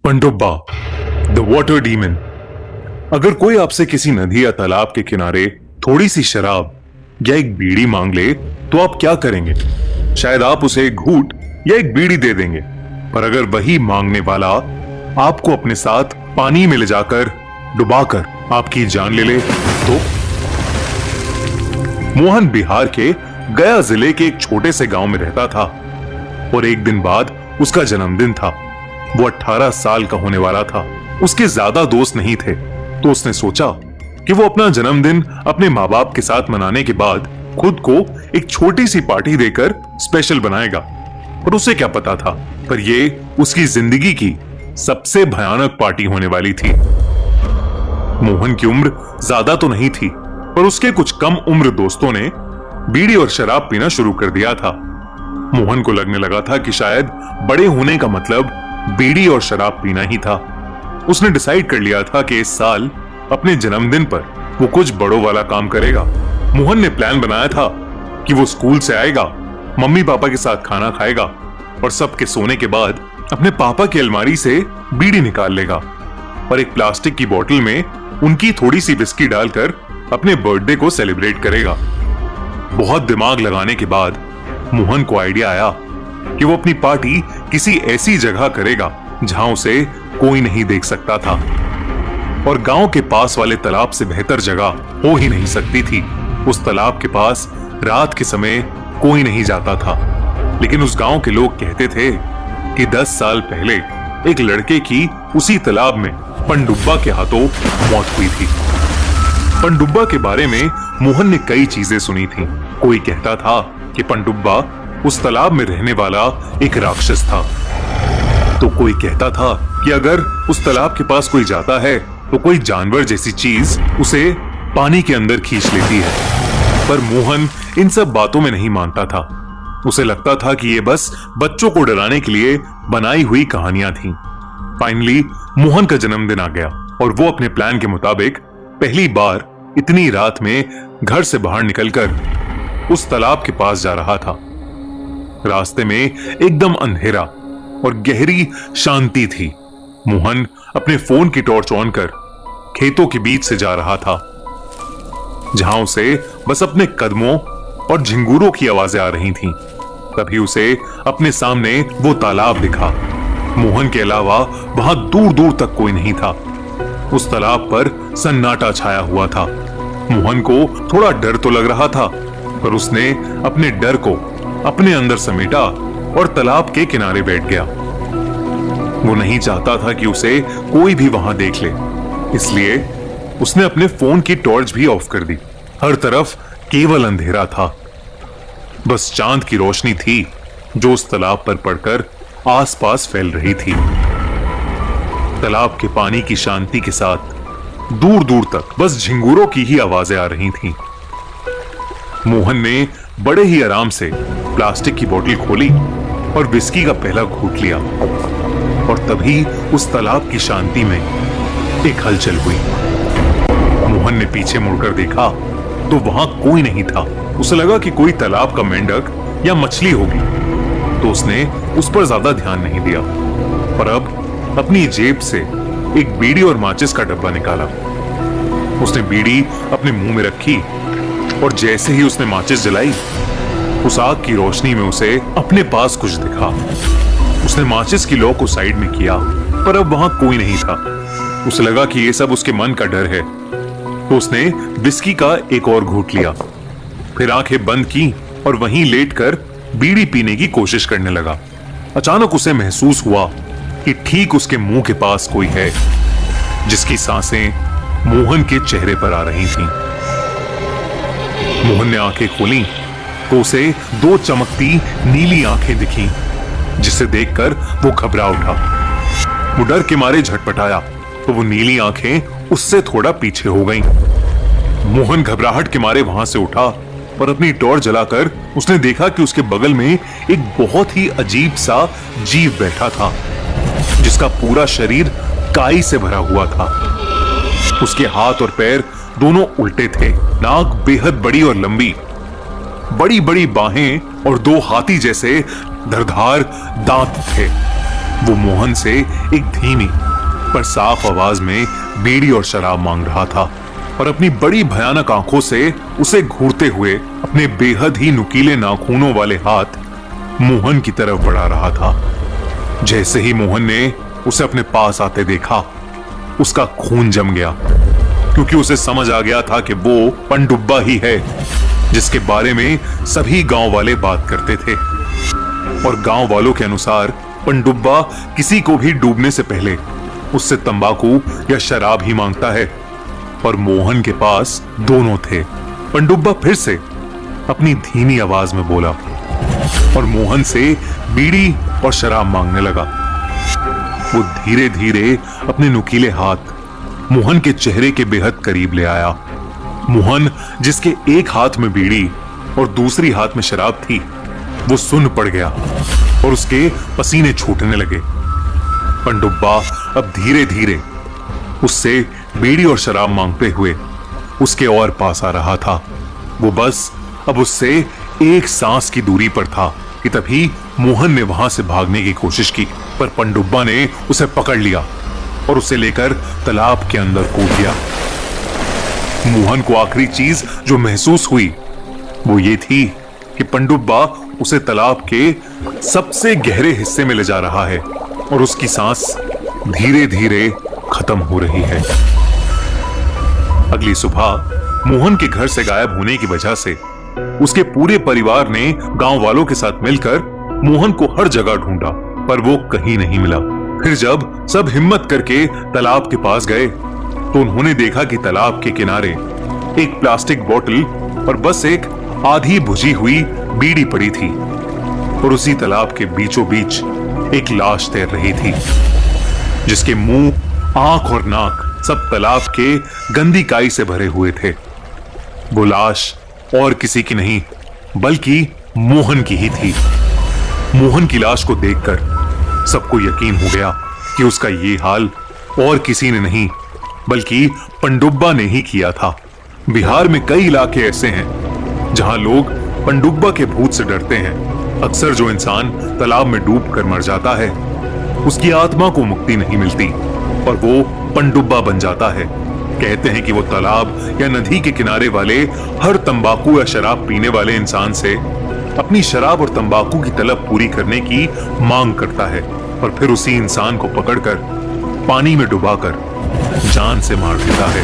पनडुब्बा, the water demon. अगर कोई आपसे किसी नदी या तालाब के किनारे थोड़ी सी शराब या एक बीड़ी मांग ले तो आप क्या करेंगे? शायद आप उसे एक घूंट या एक बीड़ी दे देंगे, पर अगर वही मांगने वाला आपको अपने साथ पानी में ले जाकर डुबाकर आपकी जान ले ले तो? मोहन बिहार के गया जिले के एक छोटे से गांव में रहता था और एक दिन बाद उसका जन्मदिन था। वो 18 साल का होने वाला था। उसके ज्यादा दोस्त नहीं थे, तो उसने सोचा कि वो अपना जन्मदिन अपने माँ बाप के साथ मनाने के बाद खुद को एक छोटी सी पार्टी देकर स्पेशल बनाएगा। और उसे क्या पता था, पर ये उसकी जिंदगी की सबसे भयानक पार्टी होने वाली थी। मोहन की उम्र ज्यादा तो नहीं थी, पर उसके कुछ कम उम्र दोस्तों ने बीड़ी और शराब पीना शुरू कर दिया था। मोहन को लगने लगा था कि शायद बड़े होने का मतलब बीड़ी और शराब पीना ही था। उसने डिसाइड कर लिया था कि इस साल अपने जन्मदिन पर वो कुछ बड़ों वाला काम करेगा। मोहन ने प्लान बनाया था कि वो स्कूल से आएगा, मम्मी पापा के साथ खाना खाएगा और सबके सोने के बाद अपने पापा की अलमारी से बीड़ी निकाल लेगा और एक प्लास्टिक की बोतल में उनकी थोड़ी सी विस्की डालकर अपने बर्थडे को सेलिब्रेट करेगा। बहुत दिमाग लगाने के बाद मोहन को आइडिया आया कि वो अपनी पार्टी किसी ऐसी जगह करेगा जहां उसे कोई नहीं देख सकता था, और गांव के पास वाले तालाब से बेहतर जगह हो ही नहीं सकती थी। उस तालाब के पास रात के समय कोई नहीं जाता था, लेकिन उस गांव के लोग कहते थे कि 10 साल पहले एक लड़के की उसी तालाब में पनडुब्बा के हाथों मौत हुई थी। पनडुब्बा के बारे में मोहन ने कई चीजें सुनी थी। कोई कहता था कि पनडुब्बा उस तालाब में रहने वाला एक राक्षस था, तो कोई कहता था कि अगर उस तालाब के पास कोई जाता है तो कोई जानवर जैसी चीज उसे पानी के अंदर खींच लेती है। पर मोहन इन सब बातों में नहीं मानता था। उसे लगता था कि ये बस बच्चों को डराने के लिए बनाई हुई कहानियां थीं। फाइनली मोहन का जन्मदिन आ गया और वो अपने प्लान के मुताबिक पहली बार इतनी रात में घर से बाहर निकलकर उस तालाब के पास जा रहा था। रास्ते में एकदम अंधेरा और गहरी शांति थी। मोहन अपने फोन की टॉर्च ऑन कर खेतों के बीच से जा रहा था, जहां उसे बस अपने कदमों और झिंगुरों की आवाजें आ रही थीं। तभी उसे अपने सामने वो तालाब दिखा। मोहन के अलावा वहां दूर दूर तक कोई नहीं था। उस तालाब पर सन्नाटा छाया हुआ था। मोहन को थोड़ा डर तो लग रहा था, पर उसने अपने डर को अपने अंदर समेटा और तालाब के किनारे बैठ गया। वो नहीं चाहता था कि उसे कोई भी वहां देख ले, इसलिए उसने अपने फोन की टॉर्च भी ऑफ कर दी। हर तरफ केवल अंधेरा था, बस चांद की रोशनी थी जो उस तालाब पर पड़कर आसपास फैल रही थी। तालाब के पानी की शांति के साथ दूर दूर तक बस झिंगुरों की ही आवाजें आ रही थीं। मोहन ने बड़े ही आराम से प्लास्टिक की बोतल खोली और विस्की का पहला घूंट लिया, और तभी उस तालाब की शांति में एक हलचल हुई। मोहन ने पीछे मुड़कर देखा तो वहां कोई नहीं था। उसे लगा कि कोई तालाब का मेंढक या मछली होगी, तो उसने उस पर ज्यादा ध्यान नहीं दिया। पर अब अपनी जेब से एक बीड़ी और माचिस का डब्बा निकाला। उसने बीड़ी अपने मुंह में रखी और जैसे ही उसने माचिस जलाई, उस आग की रोशनी में उसे अपने पास कुछ दिखा। उसने माचिस की लौ को साइड में किया, पर अब वहां कोई नहीं था। उसे लगा कि ये सब उसके मन का डर है, तो उसने विस्की का एक और घूंट लिया, फिर आंखें बंद की और वहीं लेटकर बीड़ी पीने की कोशिश करने लगा। अचानक उसे महसूस हुआ कि ठीक उसके मुंह के पास कोई है, जिसकी सांसें मोहन के चेहरे पर आ रही थीं। मोहन ने आंखें खोली तो उसे 2 चमकती नीली आंखें दिखीं, जिसे देखकर वो घबरा उठा। वो डर के मारे झटपटाया तो वो नीली आंखें उससे थोड़ा पीछे हो गईं। मोहन घबराहट के मारे वहां से उठा और अपनी टॉर्च जलाकर उसने देखा कि उसके बगल में एक बहुत ही अजीब सा जीव बैठा था, जिसका पूरा शरीर काई से भरा हुआ था। उसके हाथ और पैर दोनों उल्टे थे, नाक बेहद बड़ी और लंबी, बड़ी बड़ी बाहें और 2 हाथी जैसे धारदार दांत थे। वो मोहन से एक धीमी पर साफ आवाज में बीड़ी और शराब मांग रहा था और अपनी बड़ी भयानक आंखों से उसे घूरते हुए अपने बेहद ही नुकीले नाखूनों वाले हाथ मोहन की तरफ बढ़ा रहा था। जैसे ही मोहन ने उसे अपने पास आते देखा, उसका खून जम गया, क्योंकि उसे समझ आ गया था कि वो पनडुब्बा ही है जिसके बारे में सभी गांव वाले बात करते थे। और गांव वालों के अनुसार पनडुब्बा किसी को भी डूबने से पहले उससे तंबाकू या शराब ही मांगता है, और मोहन के पास दोनों थे। पनडुब्बा फिर से अपनी धीमी आवाज में बोला और मोहन से बीड़ी और शराब मांगने लगा। वो धीरे धीरे अपने नुकीले हाथ मोहन के चेहरे के बेहद करीब ले आया। मोहन, जिसके एक हाथ में बीड़ी और दूसरी हाथ में शराब थी, वो सुन्न पड़ गया और उसके पसीने छूटने लगे। पनडुब्बा अब धीरे धीरे उससे बीड़ी और शराब मांगते हुए उसके और पास आ रहा था। वो बस अब उससे एक सांस की दूरी पर था कि तभी मोहन ने वहां से भागने की कोशिश की, पर पनडुब्बा ने उसे पकड़ लिया और उसे लेकर तालाब के अंदर कूद दिया। मोहन को आखिरी चीज जो महसूस हुई वो ये थी कि पनडुब्बा उसे तालाब के सबसे गहरे हिस्से में ले जा रहा है और उसकी सांस धीरे धीरे खत्म हो रही है। अगली सुबह मोहन के घर से गायब होने की वजह से उसके पूरे परिवार ने गांव वालों के साथ मिलकर मोहन को हर जगह ढूंढा, पर वो कहीं नहीं मिला। फिर जब सब हिम्मत करके तालाब के पास गए तो उन्होंने देखा कि तालाब के किनारे एक प्लास्टिक बोतल और बस एक आधी बुझी हुई बीड़ी पड़ी थी, और उसी तालाब के बीचों बीच एक लाश तैर रही थी जिसके मुंह, आंख और नाक सब तालाब के गंदी काई से भरे हुए थे। वो लाश और किसी की नहीं बल्कि मोहन की ही थी। मोहन की लाश को देखकर सबको यकीन हो गया कि उसका ये हाल और किसी ने नहीं बल्कि पनडुब्बा ने ही किया था। बिहार में कई इलाके ऐसे हैं जहां लोग पनडुब्बा के भूत से डरते हैं। अक्सर जो इंसान तालाब में डूब कर मर जाता है उसकी आत्मा को मुक्ति नहीं मिलती और वो पनडुब्बा बन जाता है। कहते हैं कि वो तालाब या नदी के किनारे वाले हर तंबाकू या शराब पीने वाले इंसान से अपनी शराब और तंबाकू की तलब पूरी करने की मांग करता है और फिर उसी इंसान को पकड़कर पानी में डुबाकर जान से मार देता है।